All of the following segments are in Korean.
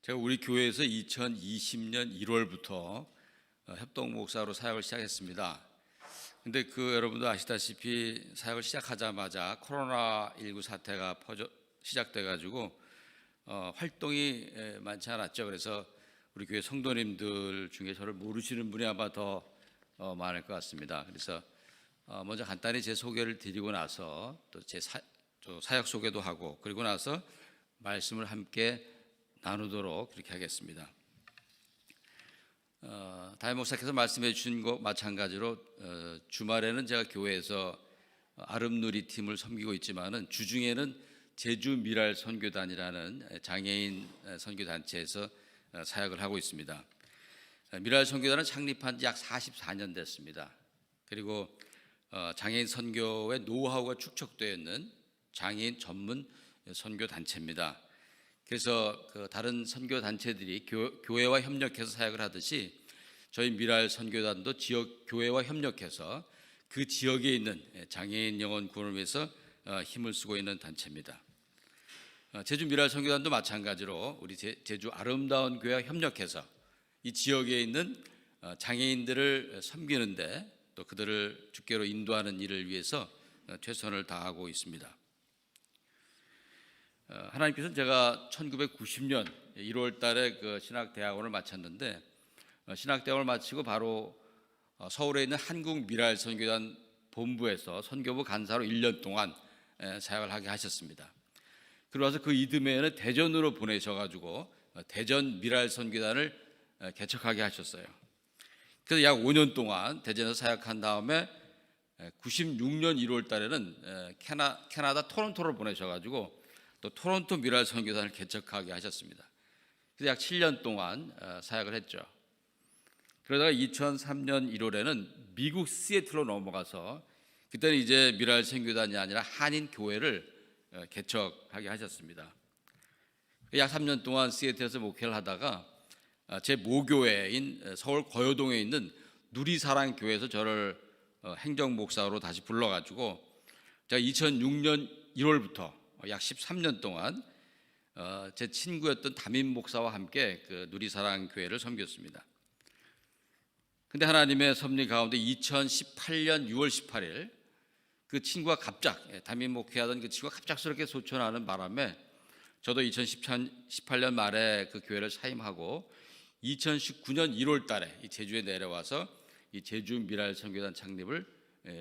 제가 우리 교회에서 2020년 1월부터 협동 목사로 사역을 시작했습니다. 근데 여러분도 아시다시피 사역을 시작하자마자 코로나19 사태가 시작돼 가지고 활동이 많지 않았죠. 그래서 우리 교회 성도님들 중에 저를 모르시는 분이 아마 더 많을 것 같습니다. 그래서 먼저 간단히 제 소개를 드리고 나서 또 제 사역 소개도 하고, 그리고 나서 말씀을 함께 나누도록 그렇게 하겠습니다. 다임 목사께서 말씀해 주신 것 마찬가지로 주말에는 제가 교회에서 아름누리 팀을 섬기고 있지만은 주중에는 제주 미랄 선교단이라는 장애인 선교단체에서 사역을 하고 있습니다. 미랄 선교단은 창립한 지 약 44년 됐습니다. 그리고 장애인 선교의 노하우가 축적되어 있는 장애인 전문 선교단체입니다. 그래서 다른 선교단체들이 교회와 협력해서 사역을 하듯이 저희 미랄 선교단도 지역 교회와 협력해서 그 지역에 있는 장애인 영혼 구원을 위해서 힘을 쓰고 있는 단체입니다. 제주 미랄 선교단도 마찬가지로 우리 제주 아름다운 교회와 협력해서 이 지역에 있는 장애인들을 섬기는데 또 그들을 주께로 인도하는 일을 위해서 최선을 다하고 있습니다. 하나님께서는 제가 1990년 1월 달에 신학대학원을 마쳤는데, 신학대학원을 마치고 바로 서울에 있는 한국미랄선교단 본부에서 선교부 간사로 1년 동안 사역을 하게 하셨습니다. 그러고 나서 그 이듬해에는 대전으로 보내셔가지고 대전 미랄선교단을 개척하게 하셨어요. 그래서 약 5년 동안 대전에서 사역한 다음에 96년 1월 달에는 캐나다 토론토를 보내셔가지고 또 토론토 미랄 선교단을 개척하게 하셨습니다. 그래서 약 7년 동안 사역을 했죠. 그러다가 2003년 1월에는 미국 시애틀로 넘어가서 그때는 이제 미랄 선교단이 아니라 한인 교회를 개척하게 하셨습니다. 약 3년 동안 시애틀에서 목회를 하다가 제 모교회인 서울 거여동에 있는 누리사랑 교회에서 저를 행정 목사로 다시 불러가지고 제가 2006년 1월부터 약 13년 동안 제 친구였던 담임 목사와 함께 누리사랑 교회를 섬겼습니다. 근데 하나님의 섭리 가운데 2018년 6월 18일 그 친구가 담임 목회하던 그 친구가 갑작스럽게 소천하는 바람에 저도 2018년 말에 그 교회를 사임하고 2019년 1월 달에 이 제주에 내려와서 이 제주 미랄 선교단 창립을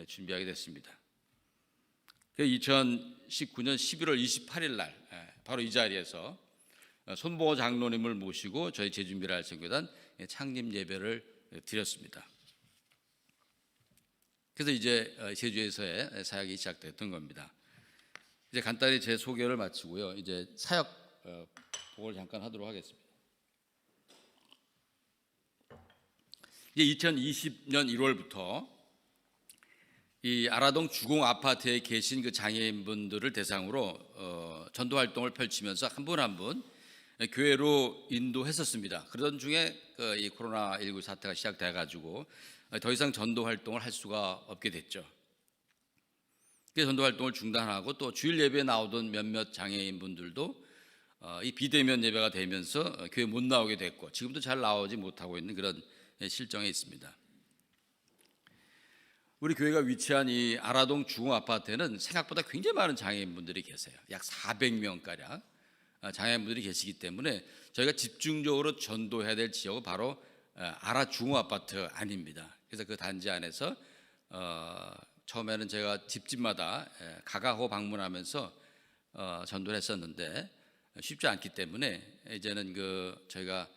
준비하게 됐습니다. 2019년 11월 28일 날 바로 이 자리에서 손보호 장로님을 모시고 저희 제주 미랄 선교단 창립 예배를 드렸습니다. 그래서 이제 제주에서의 사역이 시작됐던 겁니다. 이제 간단히 제 소개를 마치고요. 이제 사역 보고를 잠깐 하도록 하겠습니다. 이제 2020년 1월부터 이 아라동 주공 아파트에 계신 그 장애인분들을 대상으로 전도 활동을 펼치면서 한 분 한 분 교회로 인도했었습니다. 그러던 중에 이 코로나19 사태가 시작돼 가지고 더 이상 전도 활동을 할 수가 없게 됐죠. 그래서 전도 활동을 중단하고 또 주일 예배에 나오던 몇몇 장애인분들도 이 비대면 예배가 되면서 교회 못 나오게 됐고 지금도 잘 나오지 못하고 있는 그런 실정에 있습니다. 우리 교회가 위치한 이 아라동 주공 아파트에는 생각보다 굉장히 많은 장애인분들이 계세요. 약 400명가량 장애인분들이 계시기 때문에 저희가 집중적으로 전도해야 될 지역은 바로 아라 주공 아파트 안입니다. 그래서 그 단지 안에서 처음에는 제가 집집마다 가가호 방문하면서 전도를 했었는데 쉽지 않기 때문에 이제는 저희가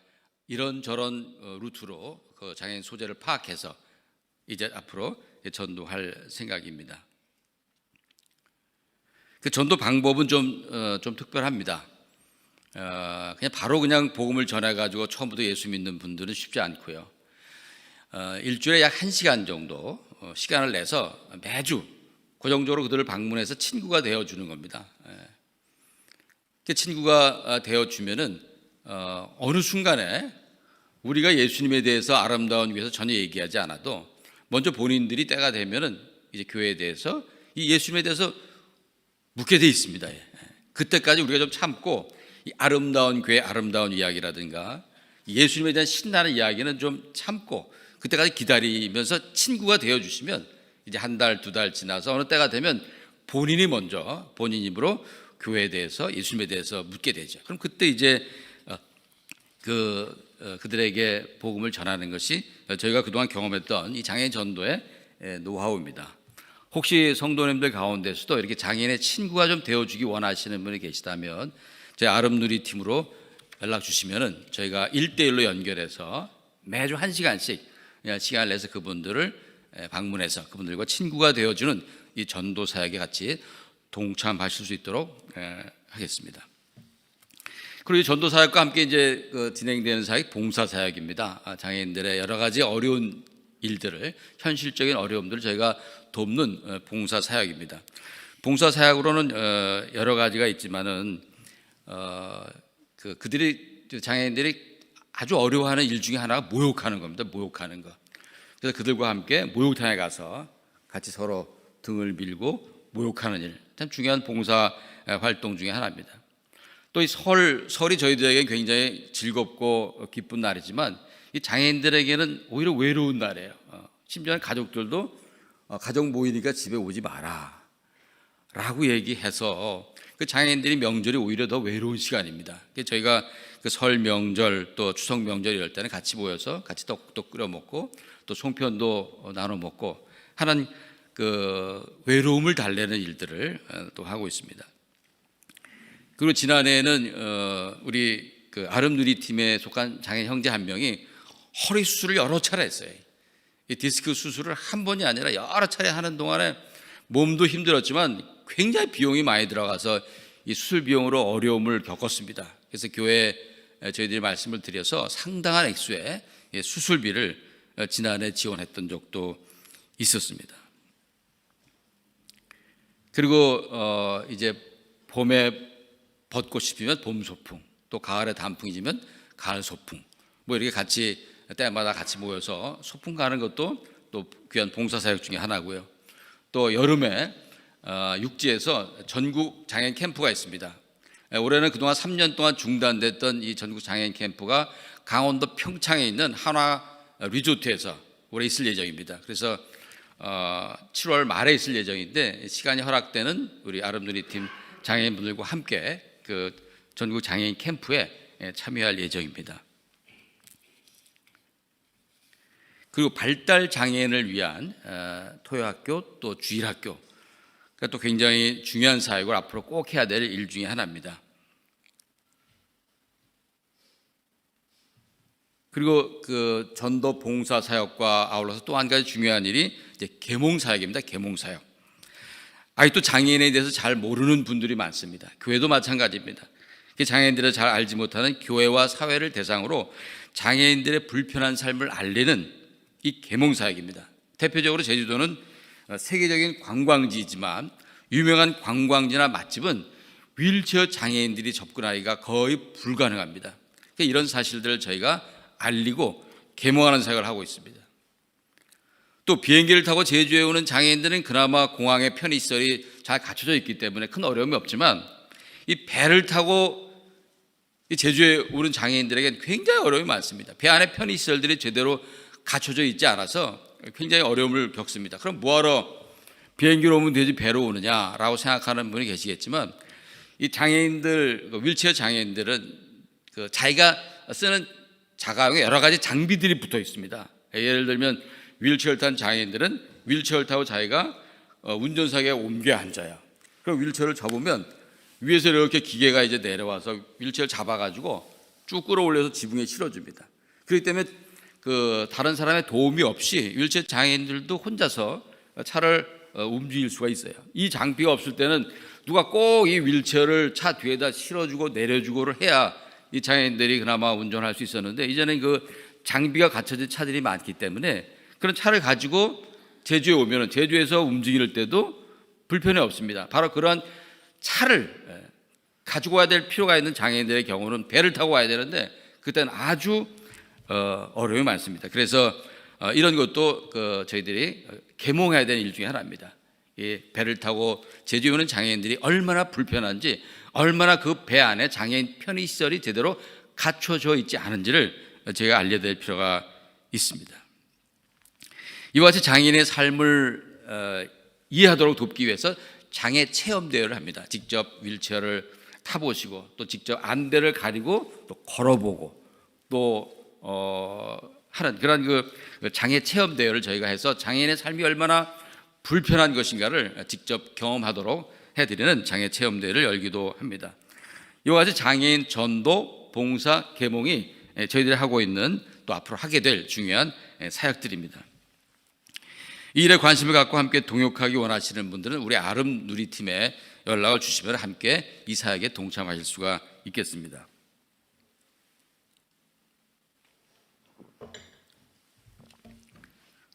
이런저런 루트로 그 장애인 소재를 파악해서 이제 앞으로 전도할 생각입니다. 그 전도 방법은 좀 특별합니다. 그냥 복음을 전해가지고 처음부터 예수 믿는 분들은 쉽지 않고요. 일주일에 약 1시간 정도 시간을 내서 매주 고정적으로 그들을 방문해서 친구가 되어주는 겁니다. 그 친구가 되어주면은 어느 순간에 우리가 예수님에 대해서 아름다운 교회에서 전혀 얘기하지 않아도 먼저 본인들이 때가 되면은 이제 교회에 대해서 이 예수님에 대해서 묻게 돼 있습니다. 그때까지 우리가 좀 참고 이 아름다운 교회 아름다운 이야기라든가 예수님에 대한 신나는 이야기는 좀 참고 그때까지 기다리면서 친구가 되어주시면 이제 한 달, 두 달 지나서 어느 때가 되면 본인이 먼저 본인 입으로 교회에 대해서 예수님에 대해서 묻게 되죠. 그럼 그때 이제 그들에게 복음을 전하는 것이 저희가 그동안 경험했던 이 장애인 전도의 노하우입니다. 혹시 성도님들 가운데서도 이렇게 장애인의 친구가 좀 되어주기 원하시는 분이 계시다면 저희 아름누리 팀으로 연락 주시면은 저희가 1대1로 연결해서 매주 1시간씩 시간을 내서 그분들을 방문해서 그분들과 친구가 되어주는 이 전도 사역에 같이 동참하실 수 있도록 하겠습니다. 그리고 이 전도 사역과 함께 이제 진행되는 사역 봉사 사역입니다. 장애인들의 여러 가지 어려운 일들을 현실적인 어려움들을 저희가 돕는 봉사 사역입니다. 봉사 사역으로는 여러 가지가 있지만은 그들이 장애인들이 아주 어려워하는 일 중에 하나가 모욕하는 겁니다. 모욕하는 거. 그래서 그들과 함께 목욕탕에 가서 같이 서로 등을 밀고 모욕하는 일, 참 중요한 봉사 활동 중에 하나입니다. 또 이 설이 저희들에게 굉장히 즐겁고 기쁜 날이지만 이 장애인들에게는 오히려 외로운 날이에요. 심지어는 가족들도 가족 모이니까 집에 오지 마라 라고 얘기해서 그 장애인들이 명절이 오히려 더 외로운 시간입니다. 저희가 그 설 명절 또 추석 명절 이럴 때는 같이 모여서 같이 떡도 끓여 먹고 또 송편도 나눠 먹고 하는 그 외로움을 달래는 일들을 또 하고 있습니다. 그리고 지난해에는 우리 그 아름누리 팀에 속한 장애인 형제 한 명이 허리 수술을 여러 차례 했어요. 이 디스크 수술을 한 번이 아니라 여러 차례 하는 동안에 몸도 힘들었지만 굉장히 비용이 많이 들어가서 이 수술 비용으로 어려움을 겪었습니다. 그래서 교회에 저희들이 말씀을 드려서 상당한 액수의 수술비를 지난해 지원했던 적도 있었습니다. 그리고 이제 봄에 벚꽃이 피면 봄 소풍, 또 가을에 단풍이 지면 가을 소풍, 뭐 이렇게 같이 때마다 같이 모여서 소풍 가는 것도 또 귀한 봉사 사역 중에 하나고요. 또 여름에 육지에서 전국 장애인 캠프가 있습니다. 올해는 그동안 3년 동안 중단됐던 이 전국 장애인 캠프가 강원도 평창에 있는 한화 리조트에서 올해 있을 예정입니다. 그래서 7월 말에 있을 예정인데 시간이 허락되는 우리 아름누리 팀 장애인분들과 함께 그 전국 장애인 캠프에 참여할 예정입니다. 그리고 발달 장애인을 위한 토요학교 또 주일학교, 그러니까 또 굉장히 중요한 사역을 앞으로 꼭 해야 될 일 중에 하나입니다. 그리고 그 전도 봉사 사역과 아울러서 또 한 가지 중요한 일이 이제 계몽 사역입니다. 계몽 사역. 아직도 장애인에 대해서 잘 모르는 분들이 많습니다. 교회도 마찬가지입니다. 장애인들을 잘 알지 못하는 교회와 사회를 대상으로 장애인들의 불편한 삶을 알리는 이 계몽 사역입니다. 대표적으로 제주도는 세계적인 관광지이지만 유명한 관광지나 맛집은 휠체어 장애인들이 접근하기가 거의 불가능합니다. 이런 사실들을 저희가 알리고 계몽하는 사역을 하고 있습니다. 또 비행기를 타고 제주에 오는 장애인들은 그나마 공항에 편의시설이 잘 갖춰져 있기 때문에 큰 어려움이 없지만 이 배를 타고 제주에 오는 장애인들에게 굉장히 어려움이 많습니다. 배 안에 편의시설들이 제대로 갖춰져 있지 않아서 굉장히 어려움을 겪습니다. 그럼 뭐하러 비행기로 오면 되지 배로 오느냐라고 생각하는 분이 계시겠지만 이 장애인들, 휠체어 장애인들은 그 자기가 쓰는 자가용에 여러 가지 장비들이 붙어 있습니다. 예를 들면 휠체어를 탄 장애인들은 휠체어를 타고 자기가 운전석에 옮겨 앉아요. 그럼 휠체어를 접으면 위에서 이렇게 기계가 이제 내려와서 휠체어를 잡아가지고 쭉 끌어올려서 지붕에 실어줍니다. 그렇기 때문에 그 다른 사람의 도움이 없이 휠체어 장애인들도 혼자서 차를 움직일 수가 있어요. 이 장비가 없을 때는 누가 꼭 이 휠체어를 차 뒤에다 실어주고 내려주고를 해야 이 장애인들이 그나마 운전할 수 있었는데 이제는 그 장비가 갖춰진 차들이 많기 때문에 그런 차를 가지고 제주에 오면 제주에서 움직일 때도 불편이 없습니다. 바로 그런 차를 가지고 와야 될 필요가 있는 장애인들의 경우는 배를 타고 와야 되는데 그때는 아주 어려움이 많습니다. 그래서 이런 것도 저희들이 계몽해야 되는 일 중에 하나입니다. 배를 타고 제주에 오는 장애인들이 얼마나 불편한지, 얼마나 그 배 안에 장애인 편의시설이 제대로 갖춰져 있지 않은지를 제가 알려드릴 필요가 있습니다. 이와 같이 장애인의 삶을 이해하도록 돕기 위해서 장애 체험 대회를 합니다. 직접 휠체어를 타보시고 또 직접 안대를 가리고 또 걸어보고 또 하는 그런 그 장애 체험 대회를 저희가 해서 장애인의 삶이 얼마나 불편한 것인가를 직접 경험하도록 해드리는 장애 체험 대회를 열기도 합니다. 이와 같이 장애인 전도, 봉사, 계몽이 저희들이 하고 있는 또 앞으로 하게 될 중요한 사역들입니다. 이 일에 관심을 갖고 함께 동역하기 원하시는 분들은 우리 아름 누리팀에 연락을 주시면 함께 이 사역에 동참하실 수가 있겠습니다.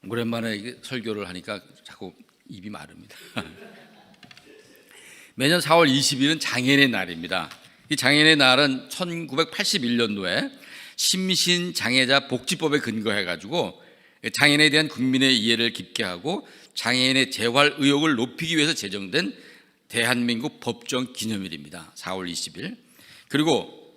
오랜만에 설교를 하니까 자꾸 입이 마릅니다. 매년 4월 20일은 장애인의 날입니다. 이 장애인의 날은 1981년도에 심신장애자 복지법에 근거해가지고 장애인에 대한 국민의 이해를 깊게 하고 장애인의 재활 의욕을 높이기 위해서 제정된 대한민국 법정 기념일입니다. 4월 20일. 그리고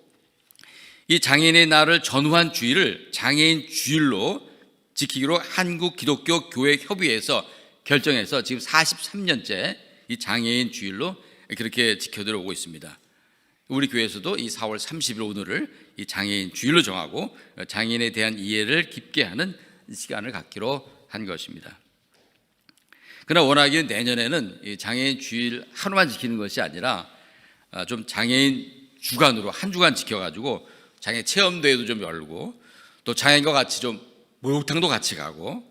이 장애인의 날을 전후한 주일을 장애인 주일로 지키기로 한국기독교교회협의회에서 결정해서 지금 43년째 이 장애인 주일로 그렇게 지켜들어오고 있습니다. 우리 교회에서도 이 4월 30일 오늘을 이 장애인 주일로 정하고 장애인에 대한 이해를 깊게 하는 시간을 갖기로 한 것입니다. 그러나 원하기는 내년에는 이 장애인 주일 하루만 지키는 것이 아니라 좀 장애인 주간으로 한 주간 지켜가지고 장애 체험대회도 좀 열고 또 장애인과 같이 좀 목욕탕도 같이 가고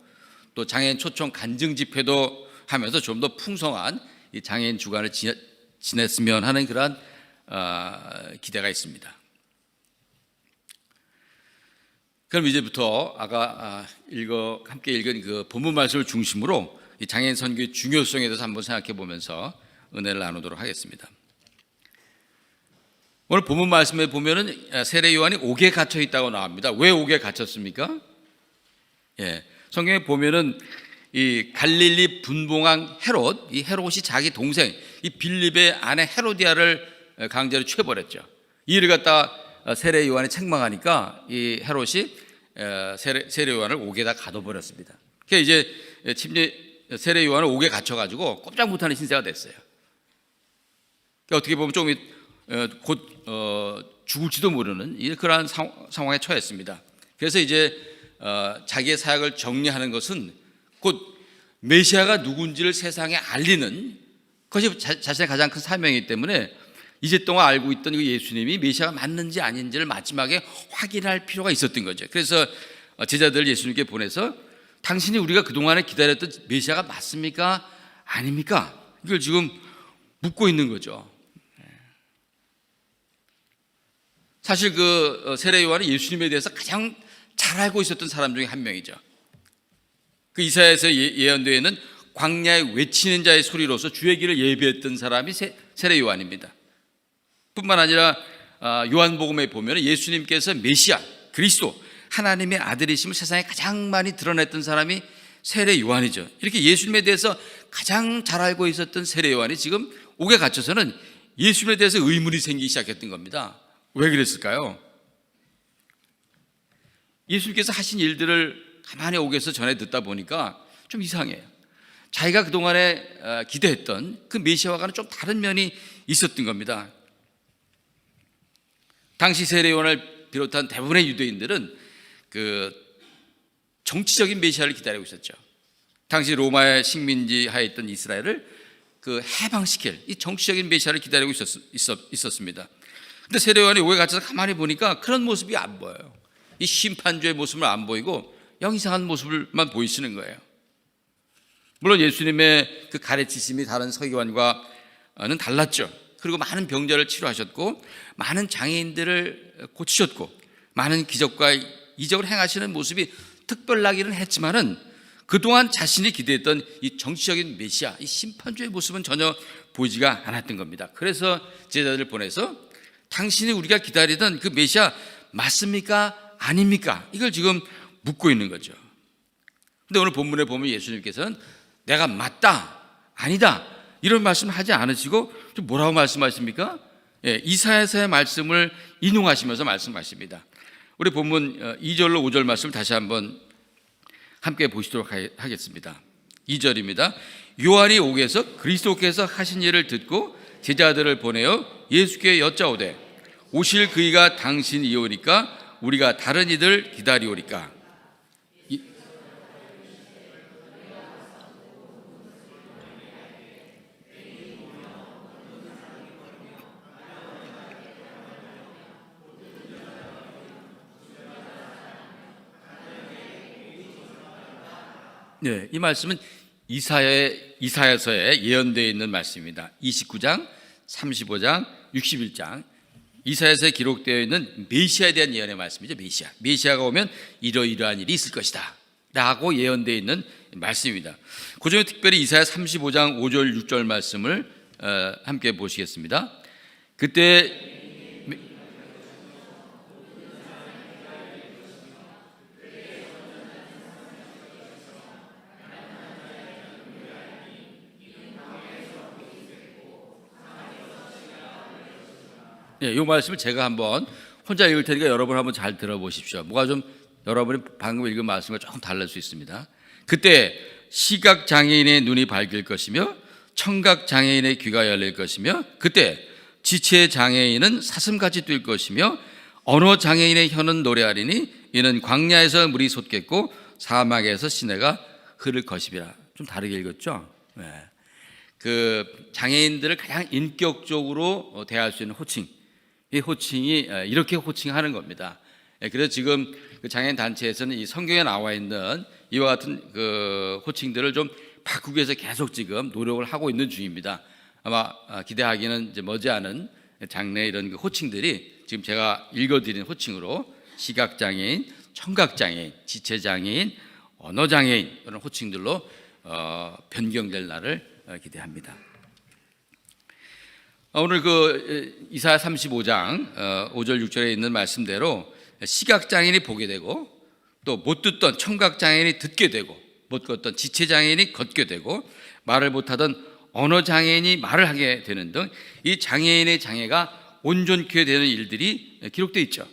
또 장애인 초청 간증 집회도 하면서 좀 더 풍성한 이 장애인 주간을 지냈으면 하는 그런 기대가 있습니다. 그럼 이제부터 아까 함께 읽은 그 본문 말씀을 중심으로 이 장애인 선교의 중요성에 대해서 한번 생각해 보면서 은혜를 나누도록 하겠습니다. 오늘 본문 말씀에 보면은 세례 요한이 옥에 갇혀 있다고 나옵니다. 왜 옥에 갇혔습니까? 성경에 보면은 이 갈릴리 분봉왕 헤롯, 이 헤롯이 자기 동생 이 빌립의 아내 헤로디아를 강제로 취해버렸죠. 이 일을 갖다 세례 요한이 책망하니까 이 헤롯이 세례 요한을 옥에다 가둬버렸습니다. 그래서 이제 세례 요한을 옥에 갇혀가지고 꼼짝 못하는 신세가 됐어요. 그러니까 어떻게 보면 좀 곧 죽을지도 모르는 그러한 상황에 처했습니다. 그래서 이제 자기의 사역을 정리하는 것은 곧 메시아가 누군지를 세상에 알리는 그것이 자신의 가장 큰 사명이기 때문에 이제 동안 알고 있던 그 예수님이 메시아가 맞는지 아닌지를 마지막에 확인할 필요가 있었던 거죠. 그래서 제자들 예수님께 보내서 당신이 우리가 그동안에 기다렸던 메시아가 맞습니까? 아닙니까? 이걸 지금 묻고 있는 거죠. 사실 그 세례 요한은 예수님에 대해서 가장 잘 알고 있었던 사람 중에 한 명이죠. 그 이사야에서 예언되어 있는 광야에 외치는 자의 소리로서 주의 길을 예비했던 사람이 세례 요한입니다. 뿐만 아니라 요한복음에 보면 예수님께서 메시아, 그리스도, 하나님의 아들이심을 세상에 가장 많이 드러냈던 사람이 세례 요한이죠. 이렇게 예수님에 대해서 가장 잘 알고 있었던 세례 요한이 지금 옥에 갇혀서는 예수님에 대해서 의문이 생기기 시작했던 겁니다. 왜 그랬을까요? 예수님께서 하신 일들을 가만히 옥에서 전해 듣다 보니까 좀 이상해요. 자기가 그동안에 기대했던 그 메시아와는 좀 다른 면이 있었던 겁니다. 당시 세례 요한을 비롯한 대부분의 유대인들은 그 정치적인 메시아를 기다리고 있었죠. 당시 로마의 식민지 하에 있던 이스라엘을 그 해방시킬 이 정치적인 메시아를 기다리고 있었습니다. 근데 세례 요한이 옥에 갇혀서 가만히 보니까 그런 모습이 안 보여요. 이 심판주의 모습을 안 보이고 영 이상한 모습을만 보이시는 거예요. 물론 예수님의 그 가르치심이 다른 서기관과는 달랐죠. 그리고 많은 병자를 치료하셨고 많은 장애인들을 고치셨고 많은 기적과 이적을 행하시는 모습이 특별하기는 했지만은 그동안 자신이 기대했던 이 정치적인 메시아, 이 심판주의 모습은 전혀 보이지가 않았던 겁니다. 그래서 제자들을 보내서 당신이 우리가 기다리던 그 메시아 맞습니까? 아닙니까? 이걸 지금 묻고 있는 거죠. 근데 오늘 본문에 보면 예수님께서는 내가 맞다, 아니다, 이런 말씀 하지 않으시고 뭐라고 말씀하십니까? 이사야서의 말씀을 인용하시면서 말씀하십니다. 우리 본문 2절로 5절 말씀 다시 한번 함께 보시도록 하겠습니다. 2절입니다. 요한이 오게서 그리스도께서 하신 일을 듣고 제자들을 보내어 예수께 여짜오되 오실 그이가 당신이오니까 우리가 다른 이들 기다리오리까. 네, 이 말씀은 이사야서에 예언되어 있는 말씀입니다. 29장, 35장, 61장 이사야서에 기록되어 있는 메시아에 대한 예언의 말씀이죠. 메시아가 오면 이러이러한 일이 있을 것이다 라고 예언되어 있는 말씀입니다. 그중에 특별히 이사야 35장 5절 6절 말씀을 함께 보시겠습니다. 그때 이 말씀을 제가 한번 혼자 읽을 테니까 여러분 한번 잘 들어보십시오. 뭐가 좀 여러분이 방금 읽은 말씀과 조금 다를 수 있습니다. 그때 시각장애인의 눈이 밝을 것이며 청각장애인의 귀가 열릴 것이며 그때 지체장애인은 사슴같이 뛸 것이며 언어장애인의 혀는 노래하리니 이는 광야에서 물이 솟겠고 사막에서 시내가 흐를 것이라. 좀 다르게 읽었죠? 네. 그 장애인들을 가장 인격적으로 대할 수 있는 호칭, 이 호칭이 이렇게 호칭하는 겁니다. 그래서 지금 그 장애인 단체에서는 이 성경에 나와 있는 이와 같은 그 호칭들을 좀 바꾸기 위해서 계속 지금 노력을 하고 있는 중입니다. 아마 기대하기는 이제 머지않은 장래 이런 그 호칭들이 지금 제가 읽어드린 호칭으로 시각장애인, 청각장애인, 지체장애인, 언어장애인 이런 호칭들로 변경될 날을 기대합니다. 오늘 그 이사야 35장 5절 6절에 있는 말씀대로 시각장애인이 보게 되고 또 못 듣던 청각장애인이 듣게 되고 못 걷던 지체장애인이 걷게 되고 말을 못하던 언어장애인이 말을 하게 되는 등 이 장애인의 장애가 온전케 되는 일들이 기록되어 있죠.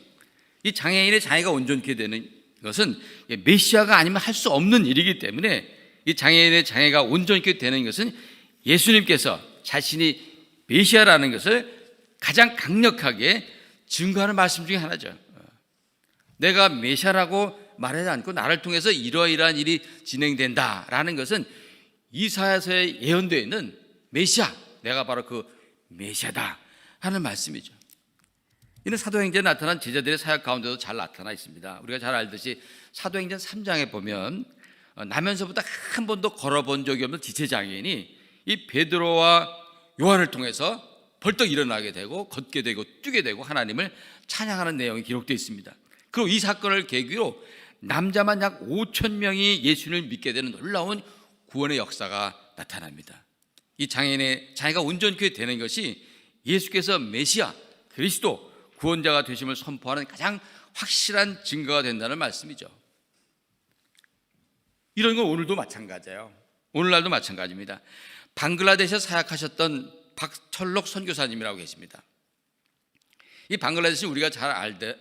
이 장애인의 장애가 온전케 되는 것은 메시아가 아니면 할 수 없는 일이기 때문에 이 장애인의 장애가 온전케 되는 것은 예수님께서 자신이 메시아라는 것을 가장 강력하게 증거하는 말씀 중에 하나죠. 내가 메시아라고 말하지 않고 나를 통해서 이러이러한 일이 진행된다라는 것은 이사야서에 예언되어 있는 메시아, 내가 바로 그 메시아다 하는 말씀이죠. 이는 사도행전에 나타난 제자들의 사역 가운데도 잘 나타나 있습니다. 우리가 잘 알듯이 사도행전 3장에 보면 나면서부터 한 번도 걸어본 적이 없는 지체장애인이 이 베드로와 요한을 통해서 벌떡 일어나게 되고 걷게 되고 뛰게 되고 하나님을 찬양하는 내용이 기록되어 있습니다. 그리고 이 사건을 계기로 남자만 약 5천 명이 예수를 믿게 되는 놀라운 구원의 역사가 나타납니다. 이 장애인의 장애가 온전케 되는 것이 예수께서 메시아, 그리스도, 구원자가 되심을 선포하는 가장 확실한 증거가 된다는 말씀이죠. 이런 건 오늘도 마찬가지예요. 오늘날도 마찬가지입니다. 방글라데시에 사역하셨던 박철록 선교사님이라고 계십니다. 이 방글라데시 우리가 잘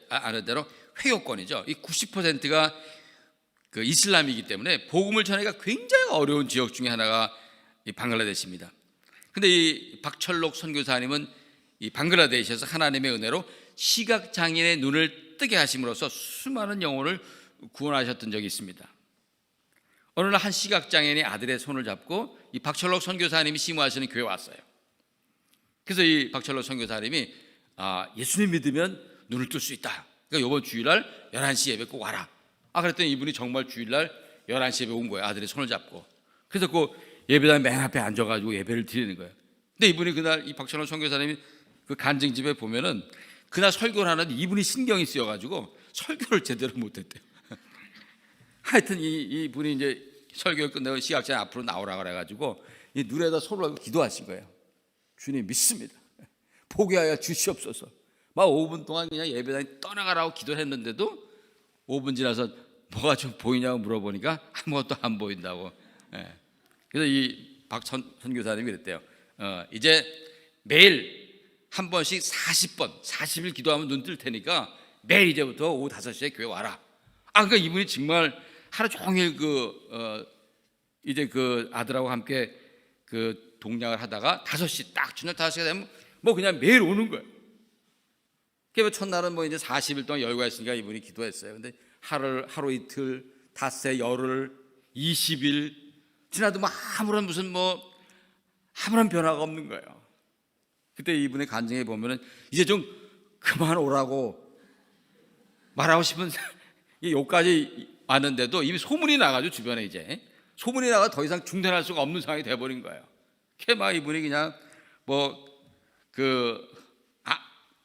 아는 대로 회교권이죠. 이 90%가 그 이슬람이기 때문에 복음을 전하기가 굉장히 어려운 지역 중에 하나가 이 방글라데시입니다. 그런데 이 박철록 선교사님은 이 방글라데시에서 하나님의 은혜로 시각장애인의 눈을 뜨게 하심으로써 수많은 영혼을 구원하셨던 적이 있습니다. 어느 날 한 시각장애인이 아들의 손을 잡고 이 박철록 선교사님이 심호하시는 교회에 왔어요. 그래서 이 박철록 선교사님이 예수님 믿으면 눈을 뜰 수 있다. 그러니까 이번 주일날 11시 예배 꼭 와라. 그랬더니 이분이 정말 주일날 11시 예배 온 거예요. 아들의 손을 잡고. 그래서 그 예배당 맨 앞에 앉아가지고 예배를 드리는 거예요. 근데 이분이 그날 이 박철록 선교사님이 그 간증집에 보면은 그날 설교를 하는데 이분이 신경이 쓰여가지고 설교를 제대로 못했대요. 하여튼 이분이 이제 설교를 끝내고 시각장애 앞으로 나오라 그래가지고 이 눈에다 손을 얹고 기도하신 거예요. 주님 믿습니다. 보게 하여 주시옵소서. 막 5분 동안 그냥 예배당에 떠나가라고 기도를 했는데도 5분 지나서 뭐가 좀 보이냐고 물어보니까 아무것도 안 보인다고. 그래서 이 박 선교사님이 그랬대요. 이제 매일 한 번씩 40번, 40일 기도하면 눈 뜰 테니까 매일 이제부터 오후 5시에 교회 와라. 그러니까 이분이 정말 하루 종일 이제 그 아들하고 함께 그 동냥을 하다가 5시 딱 저녁 5시가 되면 뭐 그냥 매일 오는 거예요. 그러니까 첫날은 뭐 이제 40일 동안 여유가 있으니까 이분이 기도했어요. 근데 하루 이틀, 닷새, 열흘, 20일 지나도 뭐 아무런 변화가 없는 거예요. 그때 이분의 간증에 보면은 이제 좀 그만 오라고 말하고 싶은 여기까지 왔는데도 이미 소문이 나가지고 주변에 이제 소문이 나가 더 이상 중단할 수가 없는 상황이 돼버린 거예요. 막 이분이 그냥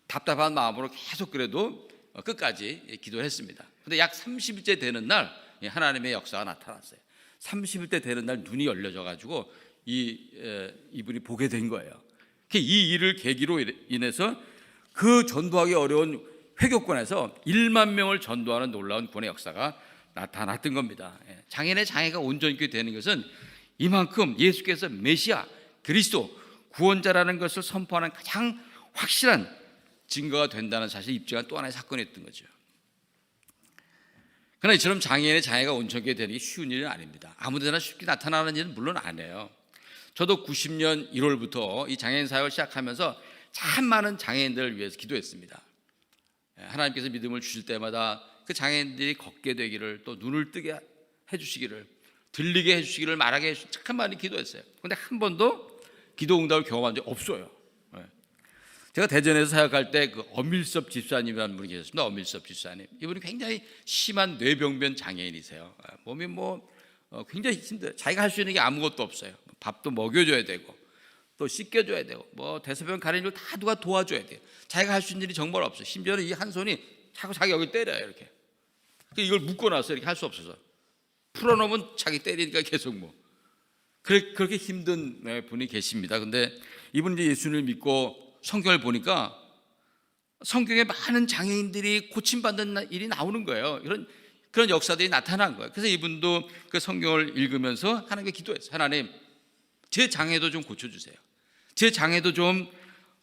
답답한 마음으로 계속 그래도 끝까지 기도를 했습니다. 근데 약 30일째 되는 날 하나님의 역사가 나타났어요. 30일째 되는 날 눈이 열려져 가지고 이분이 보게 된 거예요. 이 일을 계기로 인해서 그 전도하기 어려운 회교권에서 1만 명을 전도하는 놀라운 구원의 역사가 나타났던 겁니다. 장인의 장애가 온전히 되는 것은 이만큼 예수께서 메시아 그리스도 구원자라는 것을 선포하는 가장 확실한 증거가 된다는 사실 입증한 또 하나의 사건이었던 거죠. 그러나 이처럼 장애인의 장애가 온전히 되는 게 쉬운 일은 아닙니다. 아무데나 쉽게 나타나는 일은 물론 아니에요. 저도 90년 1월부터 이 장애인 사역을 시작하면서 참 많은 장애인들을 위해서 기도했습니다. 하나님께서 믿음을 주실 때마다 그 장애인들이 걷게 되기를, 또 눈을 뜨게 해주시기를, 들리게 해주시기를, 말하게 해주시기를 참 많이 기도했어요. 그런데 한 번도 기도 응답을 경험한 적이 없어요. 제가 대전에서 사역할 때 그 엄일섭 집사님이라는 분이 계셨습니다. 엄일섭 집사님, 이분이 굉장히 심한 뇌병변 장애인이세요. 몸이 굉장히 힘들어요. 자기가 할 수 있는 게 아무것도 없어요. 밥도 먹여줘야 되고 또 씻겨줘야 되고 대소변 가리는 걸 다 누가 도와줘야 돼요. 자기가 할 수 있는 일이 정말 없어요. 심지어는 이 한 손이 자꾸 자기 여기 때려요. 이렇게 이걸 묶어놨어요. 이렇게 할 수 없어서 풀어놓으면 자기 때리니까 계속 그렇게 힘든 분이 계십니다. 근데 이분이 이제 예수님을 믿고 성경을 보니까 성경에 많은 장애인들이 고침받는 일이 나오는 거예요. 그런 역사들이 나타난 거예요. 그래서 이분도 그 성경을 읽으면서 하나님께 기도했어요. 하나님, 제 장애도 좀 고쳐주세요. 제 장애도 좀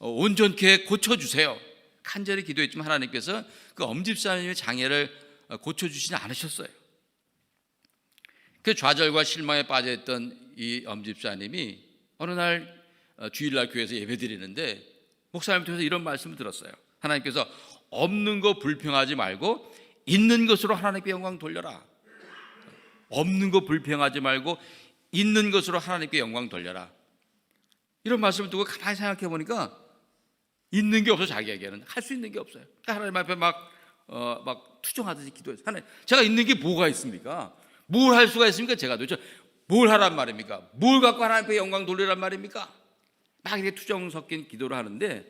온전케 고쳐주세요. 간절히 기도했지만 하나님께서 그 엄집사님의 장애를 고쳐주시지 않으셨어요. 그 좌절과 실망에 빠져있던 이 엄집사님이 어느 날 주일날 교회에서 예배드리는데 목사님 통해서 이런 말씀을 들었어요. 하나님께서 없는 거 불평하지 말고 있는 것으로 하나님께 영광 돌려라. 없는 거 불평하지 말고 있는 것으로 하나님께 영광 돌려라. 이런 말씀을 두고 가만히 생각해 보니까 있는 게 없어. 자기에게는 할 수 있는 게 없어요. 그러니까 하나님 앞에 막 투정하듯이 기도해서, 하나님, 제가 있는 게 뭐가 있습니까? 뭘 할 수가 있습니까? 제가 도대체 뭘 하란 말입니까? 뭘 갖고 하나님께 영광 돌리란 말입니까? 막 이렇게 투정 섞인 기도를 하는데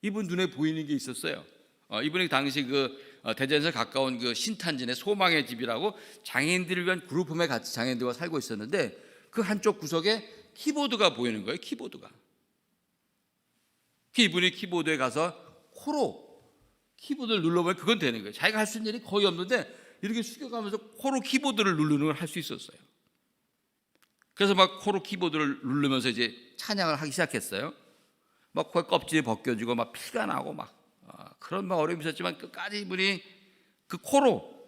이분 눈에 보이는 게 있었어요. 이분이 당시 대전에서 가까운 그 신탄진의 소망의 집이라고 장애인들을 위한 그룹홈에 같이 장애인들과 살고 있었는데 그 한쪽 구석에 키보드가 보이는 거예요. 키보드가. 이분이 키보드에 가서 코로 키보드를 눌러보면 그건 되는 거예요. 자기가 할 수 있는 일이 거의 없는데 이렇게 숙여가면서 코로 키보드를 누르는 걸 할 수 있었어요. 그래서 막 코로 키보드를 누르면서 이제 찬양을 하기 시작했어요. 막 코에 껍질이 벗겨지고 막 피가 나고 그런 어려움이 있었지만 끝까지 이분이 그 코로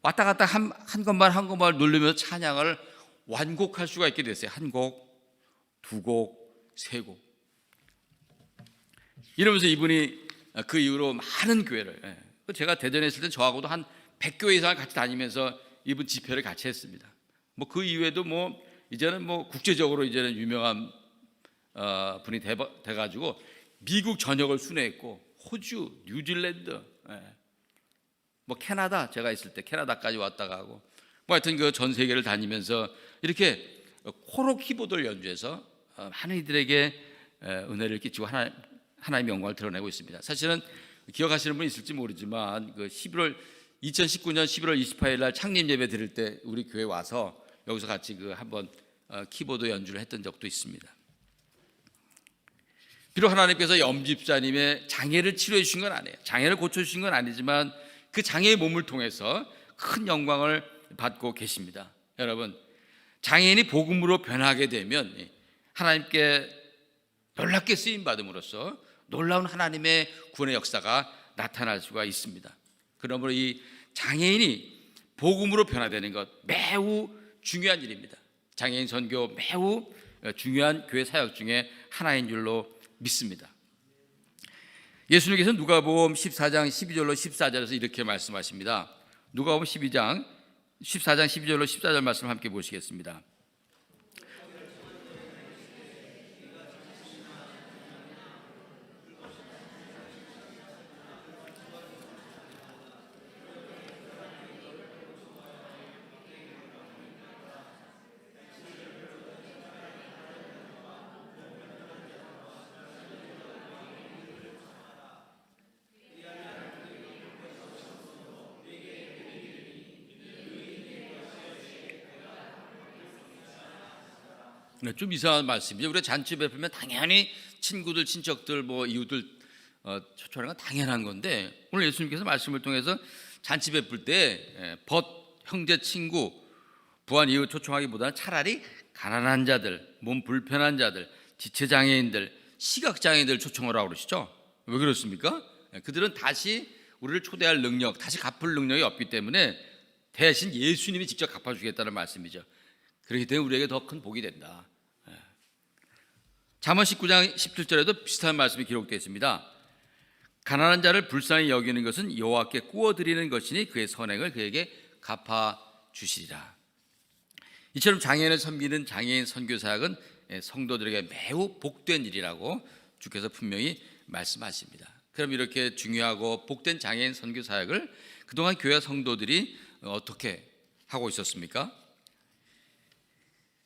왔다 갔다 한 것만 누르면서 찬양을 완곡할 수가 있게 됐어요. 한 곡, 두 곡, 세 곡. 이러면서 이분이 그 이후로 많은 교회를, 제가 대전에 있을 때 저하고도 한 100교회 이상을 같이 다니면서 이분 집회를 같이 했습니다. 그 이후에도 이제는 국제적으로 이제는 유명한 분이 돼가지고 미국 전역을 순회했고 호주, 뉴질랜드, 캐나다, 제가 있을 때 캐나다까지 왔다 가고 하여튼 그 전 세계를 다니면서 이렇게 코로 키보드를 연주해서 많은 이들에게 은혜를 끼치고 하나님의 영광을 드러내고 있습니다. 사실은 기억하시는 분이 있을지 모르지만 2019년 11월 28일 날 창립 예배 드릴 때 우리 교회 와서 여기서 같이 한번 키보드 연주를 했던 적도 있습니다. 비록 하나님께서 엄집사님의 장애를 치료해 주신 건 아니에요. 장애를 고쳐 주신 건 아니지만 그 장애의 몸을 통해서 큰 영광을 받고 계십니다. 여러분, 장애인이 복음으로 변하게 되면 하나님께 놀랍게 쓰임 받음으로써 놀라운 하나님의 구원의 역사가 나타날 수가 있습니다. 그러므로 이 장애인이 복음으로 변화되는 것 매우 중요한 일입니다. 장애인 선교 매우 중요한 교회 사역 중에 하나인 줄로 믿습니다. 예수님께서 누가복음 14장 12절로 14절에서 이렇게 말씀하십니다. 누가복음 14장 12절로 14절 말씀 함께 보시겠습니다. 좀 이상한 말씀이죠. 우리가 잔치 베풀면 당연히 친구들, 친척들, 이웃들 초청하는 건 당연한 건데, 오늘 예수님께서 말씀을 통해서 잔치 베풀 때 형제, 친구, 부한 이웃 초청하기보다는 차라리 가난한 자들, 몸 불편한 자들, 지체장애인들, 시각장애인들 초청을 하고 그러시죠. 왜 그렇습니까? 그들은 다시 우리를 초대할 능력, 다시 갚을 능력이 없기 때문에 대신 예수님이 직접 갚아주겠다는 말씀이죠. 그렇기 때문에 우리에게 더 큰 복이 된다. 잠언 19장 17절에도 비슷한 말씀이 기록되어 있습니다. 가난한 자를 불쌍히 여기는 것은 여호와께 구워드리는 것이니 그의 선행을 그에게 갚아주시리라. 이처럼 장애인을 섬기는 장애인 선교사역은 성도들에게 매우 복된 일이라고 주께서 분명히 말씀하십니다. 그럼 이렇게 중요하고 복된 장애인 선교사역을 그동안 교회 성도들이 어떻게 하고 있었습니까?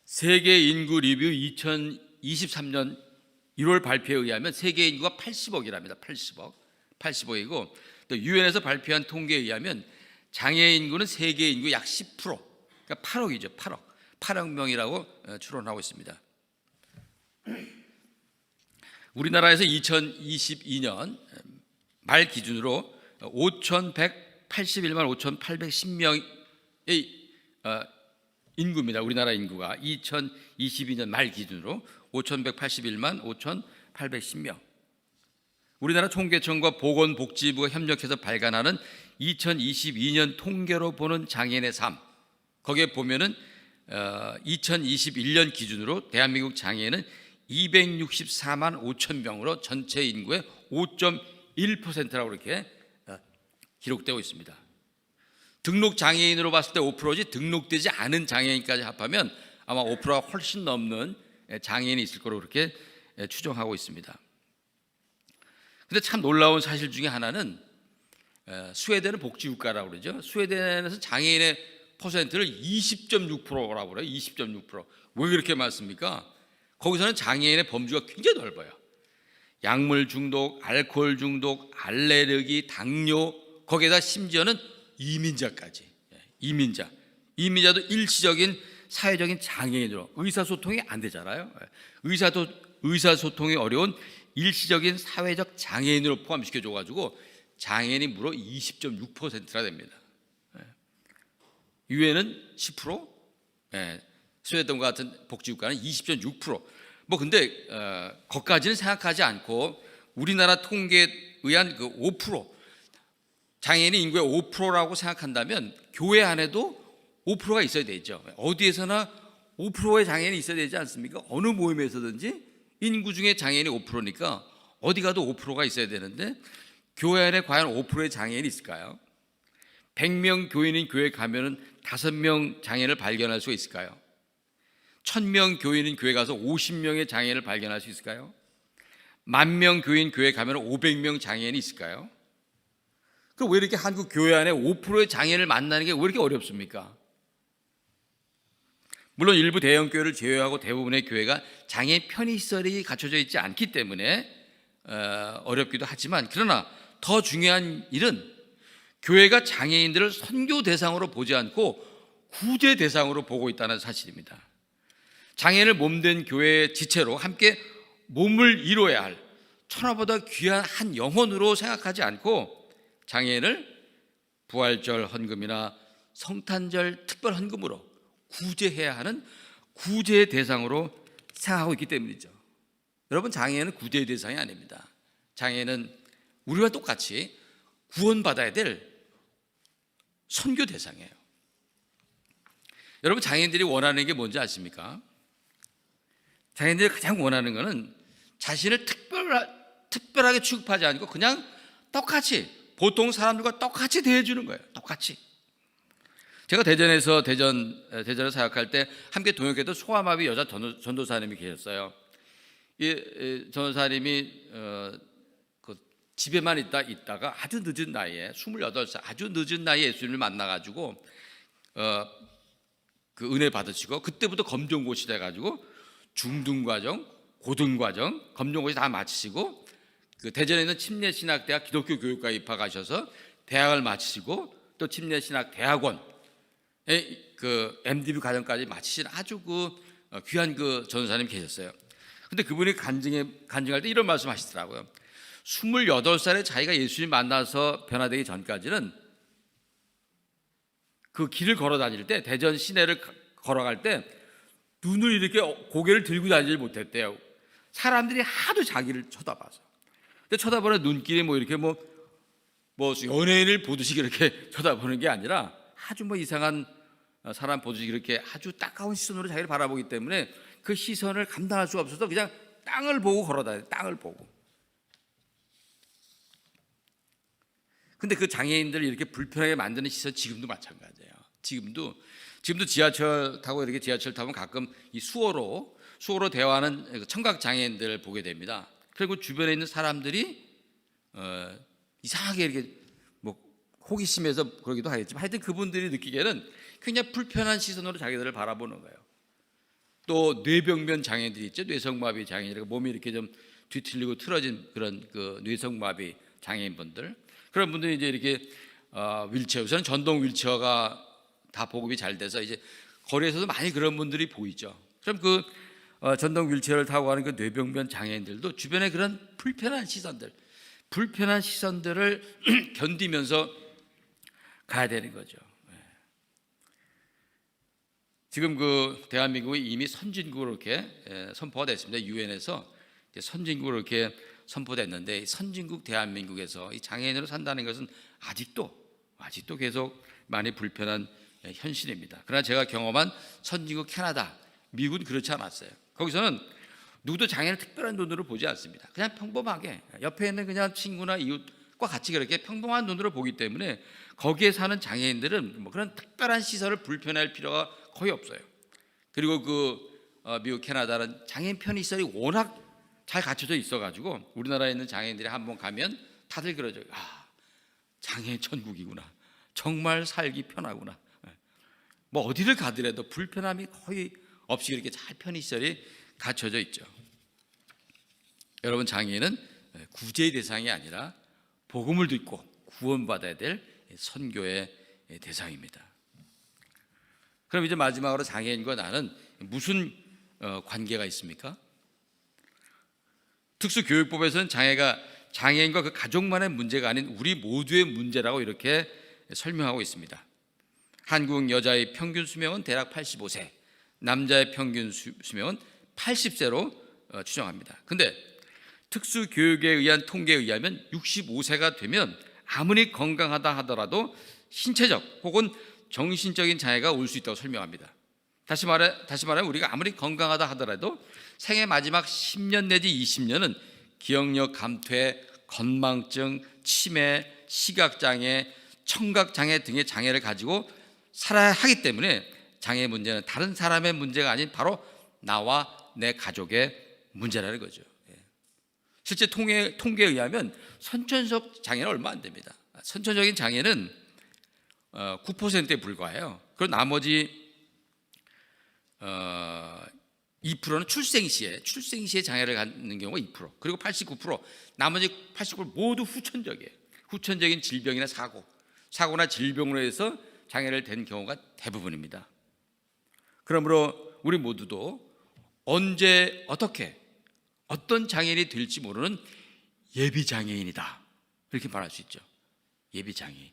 세계 인구 리뷰 2023년 1월 발표에 의하면 세계 인구가 80억이랍니다. 80억이고 또 유엔에서 발표한 통계에 의하면 장애 인구는 세계 인구 약 10%, 그러니까 8억이죠. 8억 명이라고 추론하고 있습니다. 우리나라에서 2022년 말 기준으로 5,181만 5,810명의 인구입니다. 우리나라 인구가 2022년 말 기준으로 5,181만 5,810명. 우리나라 총계청과 보건복지부가 협력해서 발간하는 2022년 통계로 보는 장애인의 삶, 거기에 보면은 2021년 기준으로 대한민국 장애인은 264만 5천 명으로 전체 인구의 5.1%라고 이렇게 기록되고 있습니다. 등록 장애인으로 봤을 때 5%지 등록되지 않은 장애인까지 합하면 아마 5%가 훨씬 넘는 장애인이 있을 거로 그렇게 추정하고 있습니다. 근데 참 놀라운 사실 중에 하나는 스웨덴은 복지국가라고 그러죠. 스웨덴에서 장애인의 퍼센트를 20.6%라고 그래요. 20.6%. 왜 그렇게 많습니까? 거기서는 장애인의 범주가 굉장히 넓어요. 약물 중독, 알코올 중독, 알레르기, 당뇨, 거기에다 심지어는 이민자까지. 이민자도 일시적인 사회적인 장애인으로 의사소통이 안 되잖아요. 의사소통이 어려운 일시적인 사회적 장애인으로 포함시켜줘가지고 장애인이 무려 20.6%나 됩니다. 유엔은 10%, 스웨덴과 같은 복지국가는 20.6%. 근데 거기까지는 생각하지 않고 우리나라 통계에 의한 그 5%, 장애인이 인구의 5%라고 생각한다면 교회 안에도 5%가 있어야 되죠. 어디에서나 5%의 장애인이 있어야 되지 않습니까? 어느 모임에서든지 인구 중에 장애인이 5%니까 어디 가도 5%가 있어야 되는데 교회 안에 과연 5%의 장애인이 있을까요? 100명 교인인 교회 가면은 5명 장애인을 발견할 수 있을까요? 1000명 교인인 교회 가서 50명의 장애인을 발견할 수 있을까요? 10,000명 교인 교회 가면 500명 장애인이 있을까요? 그럼 왜 이렇게 한국 교회 안에 5%의 장애인을 만나는 게 왜 이렇게 어렵습니까? 물론 일부 대형 교회를 제외하고 대부분의 교회가 장애인 편의시설이 갖춰져 있지 않기 때문에 어렵기도 하지만, 그러나 더 중요한 일은 교회가 장애인들을 선교 대상으로 보지 않고 구제 대상으로 보고 있다는 사실입니다. 장애인을 몸된 교회의 지체로 함께 몸을 이뤄야 할 천하보다 귀한 한 영혼으로 생각하지 않고 장애인을 부활절 헌금이나 성탄절 특별 헌금으로 구제해야 하는 구제의 대상으로 생각하고 있기 때문이죠. 여러분, 장애인은 구제의 대상이 아닙니다. 장애인은 우리와 똑같이 구원받아야 될 선교 대상이에요. 여러분, 장애인들이 원하는 게 뭔지 아십니까? 장애인들이 가장 원하는 것은 자신을 특별하게 취급하지 않고 그냥 똑같이 보통 사람들과 똑같이 대해주는 거예요. 똑같이. 제가 대전에 사역할 때 함께 동역했던 소아마비 여자 전도사님이 계셨어요. 이 전도사님이 그 집에만 있다가 아주 늦은 나이에 28살 아주 늦은 나이에 예수님을 만나가지고 그 은혜 받으시고 그때부터 검정고시 돼가지고 중등과정, 고등과정, 검정고시 다 마치시고 그 대전에 있는 침례신학대학 기독교 교육과에 입학하셔서 대학을 마치시고 또 침례신학대학원 그 MDB 과정까지 마치신 아주 그 귀한 그 전도사님 계셨어요. 근데 그분이 간증할 때 이런 말씀 하시더라고요. 28살에 자기가 예수님 만나서 변화되기 전까지는 그 길을 걸어 다닐 때 대전 시내를 걸어갈 때 눈을 이렇게 고개를 들고 다니지 못했대요. 사람들이 하도 자기를 쳐다봐서. 근데 쳐다보는 눈길이 뭐 이렇게 뭐 연예인을 보듯이 그렇게 쳐다보는 게 아니라 아주 뭐 이상한 사람 보듯이 그렇게 아주 따가운 시선으로 자기를 바라보기 때문에 그 시선을 감당할 수가 없어서 그냥 땅을 보고 걸어다녀요. 땅을 보고. 근데 그 장애인들을 이렇게 불편하게 만드는 시선 지금도 마찬가지예요. 지금도 지하철 타고 이렇게 지하철 타면 가끔 이 수어로 대화하는 청각 장애인들을 보게 됩니다. 그리고 주변에 있는 사람들이 이상하게 이렇게 뭐 호기심에서 그러기도 하겠지만 하여튼 그분들이 느끼기에는 굉장히 불편한 시선으로 자기들을 바라보는 거예요. 또 뇌병변 장애인들이 있죠. 뇌성마비 장애인, 몸이 이렇게 좀 뒤틀리고 틀어진 그런 그 뇌성마비 장애인분들, 그런 분들이 이제 이렇게 윌체어, 우선 전동 윌체어가 다 보급이 잘 돼서 이제 거리에서도 많이 그런 분들이 보이죠. 그럼 그 전동 윌체어를 타고 가는 그 뇌병변 장애인들도 주변에 그런 불편한 시선들을 견디면서 가야 되는 거죠. 지금 그 대한민국이 이미 선진국으로 이렇게 선포가 됐습니다. 유엔에서 선진국으로 이렇게 선포됐는데, 선진국 대한민국에서 이 장애인으로 산다는 것은 아직도 계속 많이 불편한 현실입니다. 그러나 제가 경험한 선진국 캐나다, 미국은 그렇지 않았어요. 거기서는 누구도 장애인을 특별한 눈으로 보지 않습니다. 그냥 평범하게 옆에 있는 그냥 친구나 이웃과 같이 그렇게 평범한 눈으로 보기 때문에 거기에 사는 장애인들은 뭐 그런 특별한 시선을 불편할 필요가 거의 없어요. 그리고 미국 캐나다는 장애인 편의시설이 워낙 잘 갖춰져 있어가지고 우리나라에 있는 장애인들이 한번 가면 다들 그러죠. 장애인 천국이구나. 정말 살기 편하구나. 뭐 어디를 가더라도 불편함이 거의 없이 이렇게 잘 편의시설이 갖춰져 있죠. 여러분, 장애인은 구제의 대상이 아니라 복음을 듣고 구원받아야 될 선교의 대상입니다. 그럼 이제 마지막으로 장애인과 나는 무슨 관계가 있습니까? 특수교육법에서는 장애가 장애인과 그 가족만의 문제가 아닌 우리 모두의 문제라고 이렇게 설명하고 있습니다. 한국 여자의 평균 수명은 대략 85세, 남자의 평균 수명은 80세로 추정합니다. 근데 특수교육에 의한 통계에 의하면 65세가 되면 아무리 건강하다 하더라도 신체적 혹은 정신적인 장애가 올 수 있다고 설명합니다. 다시 말하면 우리가 아무리 건강하다 하더라도 생애 마지막 10년 내지 20년은 기억력 감퇴, 건망증, 치매, 시각장애, 청각장애 등의 장애를 가지고 살아야 하기 때문에 장애 문제는 다른 사람의 문제가 아닌 바로 나와 내 가족의 문제라는 거죠. 실제 통계에 의하면 선천적 장애는 얼마 안 됩니다. 선천적인 장애는 9%에 불과해요. 그리고 나머지 2%는 출생시에 장애를 갖는 경우가 2%, 그리고 89%, 나머지 89% 모두 후천적이에요. 후천적인 질병이나 사고나 질병으로 해서 장애를 된 경우가 대부분입니다. 그러므로 우리 모두도 언제 어떻게 어떤 장애인이 될지 모르는 예비 장애인이다, 이렇게 말할 수 있죠. 예비 장애인.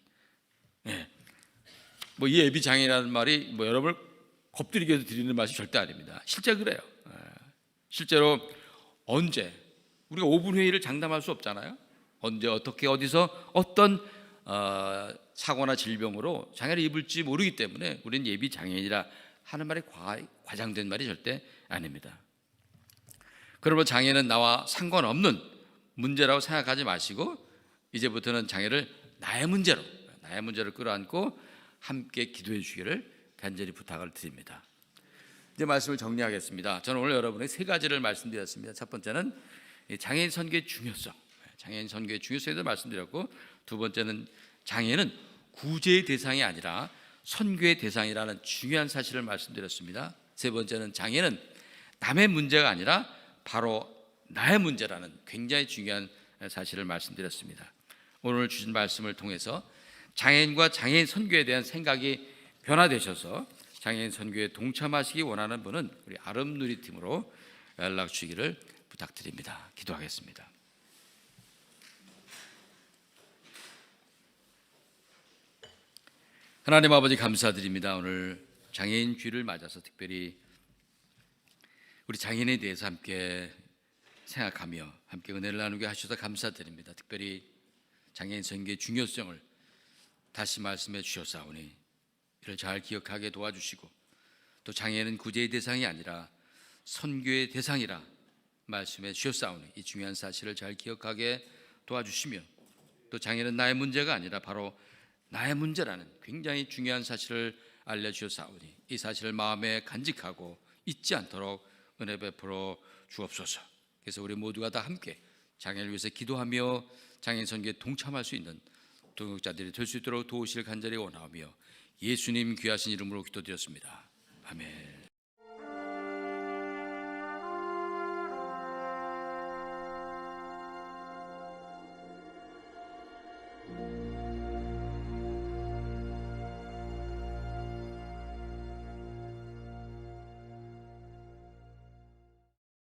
뭐 이 예비 장애인이라는 말이 뭐 여러분을 겁들이게 해서 드리는 말이 절대 아닙니다. 실제 그래요. 실제로 언제 우리가 5분 회의를 장담할 수 없잖아요. 언제 어떻게 어디서 어떤 사고나 질병으로 장애를 입을지 모르기 때문에 우리는 예비 장애인이라 하는 말이 과장된 말이 절대 아닙니다. 그러므로 장애는 나와 상관없는 문제라고 생각하지 마시고 이제부터는 장애를 나의 문제로 끌어안고 함께 기도해 주기를 간절히 부탁을 드립니다. 이제 말씀을 정리하겠습니다. 저는 오늘 여러분에게 세 가지를 말씀드렸습니다. 첫 번째는 장애인 선교의 중요성, 장애인 선교의 중요성에 대해서 말씀드렸고, 두 번째는 장애는 구제의 대상이 아니라 선교의 대상이라는 중요한 사실을 말씀드렸습니다. 세 번째는 장애는 남의 문제가 아니라 바로 나의 문제라는 굉장히 중요한 사실을 말씀드렸습니다. 오늘 주신 말씀을 통해서 장애인과 장애인 선교에 대한 생각이 변화되셔서 장애인 선교에 동참하시기 원하는 분은 우리 아름누리팀으로 연락 주시기를 부탁드립니다. 기도하겠습니다. 하나님 아버지 감사드립니다. 오늘 장애인 주일을 맞아서 특별히 우리 장애인에 대해서 함께 생각하며 함께 은혜를 나누게 하셔서 감사드립니다. 특별히 장애인 선교의 중요성을 다시 말씀해 주셨사오니 이를 잘 기억하게 도와주시고, 또 장애인은 구제의 대상이 아니라 선교의 대상이라 말씀해 주셨사오니 이 중요한 사실을 잘 기억하게 도와주시며, 또 장애는 나의 문제가 아니라 바로 나의 문제라는 굉장히 중요한 사실을 알려주셨사오니 이 사실을 마음에 간직하고 잊지 않도록 은혜 베풀어 주옵소서. 그래서 우리 모두가 다 함께 장애를 위해서 기도하며 장애인 선교에 동참할 수 있는 동역자들이 될 수 있도록 도우시길 간절히 원하며 예수님 귀하신 이름으로 기도드렸습니다. 아멘.